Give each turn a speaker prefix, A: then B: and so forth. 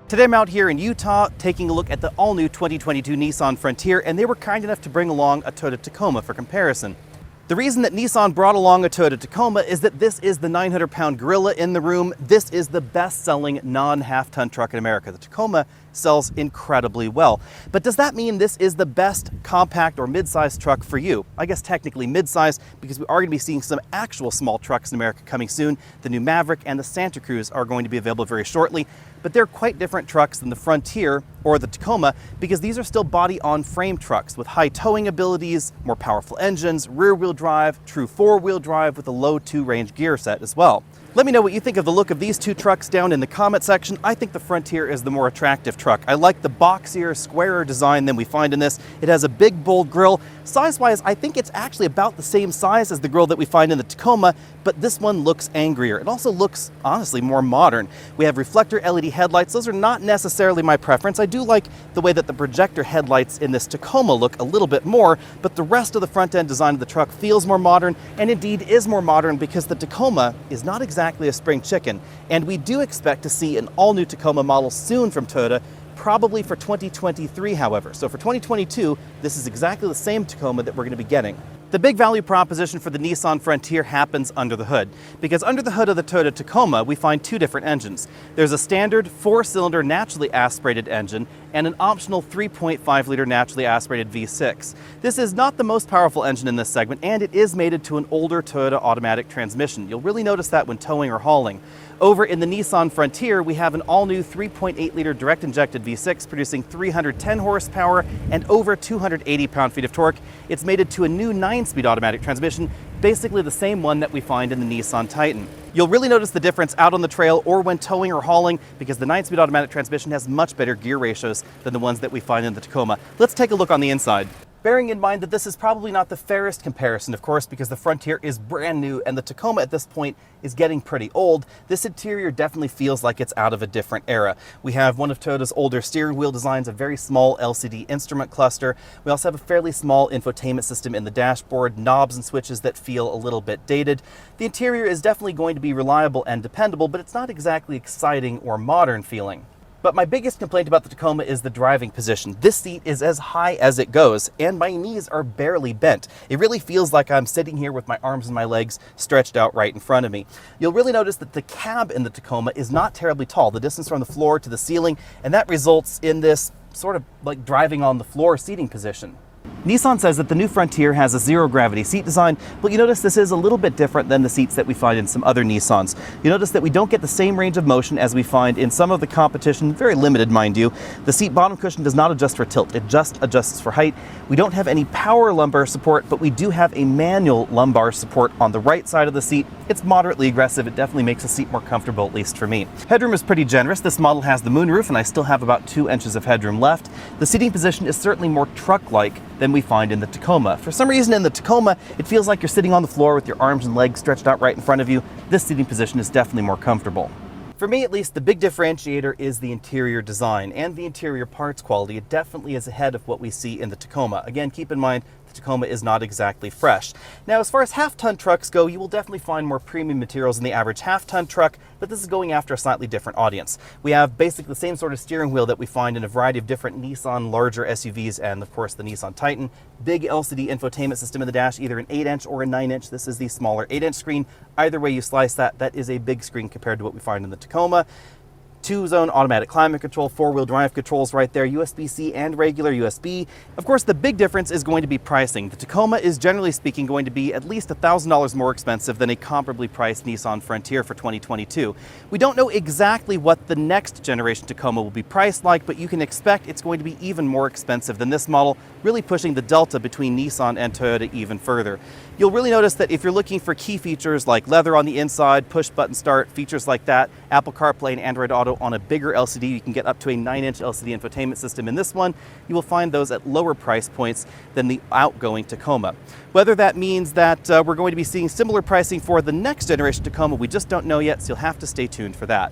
A: Today I'm out here in Utah taking a look at the all-new 2022 Nissan Frontier, and they were kind enough to bring along a Toyota Tacoma for comparison. The reason that Nissan brought along a Toyota Tacoma is that this is the 900-pound gorilla in the room. This is the best-selling non-half-ton truck in America. The Tacoma sells incredibly well. But does that mean this is the best compact or mid-size truck for you? I guess technically mid-size, because we are going to be seeing some actual small trucks in America coming soon. The new Maverick and the Santa Cruz are going to be available very shortly. But they're quite different trucks than the Frontier or the Tacoma, because these are still body-on-frame trucks with high towing abilities, more powerful engines, rear-wheel drive, true four-wheel drive with a low two-range gear set as well. Let me know what you think of the look of these two trucks down in the comment section. I think the Frontier is the more attractive truck. I like the boxier, squarer design than we find in this. It has a big, bold grille. Size-wise, I think it's actually about the same size as the grille that we find in the Tacoma, but this one looks angrier. It also looks, honestly, more modern. We have reflector LED headlights. Those are not necessarily my preference. I do like the way that the projector headlights in this Tacoma look a little bit more, but the rest of the front-end design of the truck feels more modern, and indeed is more modern because the Tacoma is not exactly a spring chicken, and we do expect to see an all-new Tacoma model soon from Toyota, probably for 2023, however. So for 2022, this is exactly the same Tacoma that we're going to be getting. The big value proposition for the Nissan Frontier happens under the hood, because under the hood of the Toyota Tacoma, we find two different engines. There's a standard 4-cylinder naturally aspirated engine and an optional 3.5-liter naturally aspirated V6. This is not the most powerful engine in this segment, and it is mated to an older Toyota automatic transmission. You'll really notice that when towing or hauling. Over in the Nissan Frontier, we have an all-new 3.8-liter direct-injected V6 producing 310 horsepower and over 280 pound-feet of torque. It's mated to a new 9-speed automatic transmission, basically the same one that we find in the Nissan Titan. You'll really notice the difference out on the trail or when towing or hauling, because the 9-speed automatic transmission has much better gear ratios than the ones that we find in the Tacoma. Let's take a look on the inside. Bearing in mind that this is probably not the fairest comparison, of course, because the Frontier is brand new and the Tacoma at this point is getting pretty old, this interior definitely feels like it's out of a different era. We have one of Toyota's older steering wheel designs, a very small LCD instrument cluster. We also have a fairly small infotainment system in the dashboard, knobs and switches that feel a little bit dated. The interior is definitely going to be reliable and dependable, but it's not exactly exciting or modern feeling. But my biggest complaint about the Tacoma is the driving position. This seat is as high as it goes, and my knees are barely bent. It really feels like I'm sitting here with my arms and my legs stretched out right in front of me. You'll really notice that the cab in the Tacoma is not terribly tall, the distance from the floor to the ceiling, and that results in this sort of like driving on the floor seating position. Nissan says that the new Frontier has a zero-gravity seat design, but you notice this is a little bit different than the seats that we find in some other Nissans. You notice that we don't get the same range of motion as we find in some of the competition, very limited, mind you. The seat bottom cushion does not adjust for tilt, it just adjusts for height. We don't have any power lumbar support, but we do have a manual lumbar support on the right side of the seat. It's moderately aggressive, it definitely makes the seat more comfortable, at least for me. Headroom is pretty generous. This model has the moonroof, and I still have about 2 inches of headroom left. The seating position is certainly more truck-like than we find in the Tacoma. For some reason in the Tacoma, it feels like you're sitting on the floor with your arms and legs stretched out right in front of you. This seating position is definitely more comfortable. For me, at least, the big differentiator is the interior design and the interior parts quality. It definitely is ahead of what we see in the Tacoma. Again, keep in mind, the Tacoma is not exactly fresh. Now, as far as half-ton trucks go, you will definitely find more premium materials in the average half-ton truck, but this is going after a slightly different audience. We have basically the same sort of steering wheel that we find in a variety of different Nissan larger SUVs and, of course, the Nissan Titan. Big LCD infotainment system in the dash, either an 8-inch or a 9-inch. This is the smaller 8-inch screen. Either way you slice that, that is a big screen compared to what we find in the Tacoma. 2-zone automatic climate control, 4-wheel drive controls right there, USB-C and regular USB. Of course, the big difference is going to be pricing. The Tacoma is generally speaking going to be at least $1,000 more expensive than a comparably priced Nissan Frontier for 2022. We don't know exactly what the next generation Tacoma will be priced like, but you can expect it's going to be even more expensive than this model, really pushing the delta between Nissan and Toyota even further. You'll really notice that if you're looking for key features like leather on the inside, push button start, features like that, Apple CarPlay and Android Auto on a bigger LCD, you can get up to a 9-inch LCD infotainment system in this one. You will find those at lower price points than the outgoing Tacoma. Whether that means that we're going to be seeing similar pricing for the next generation Tacoma, we just don't know yet, so you'll have to stay tuned for that.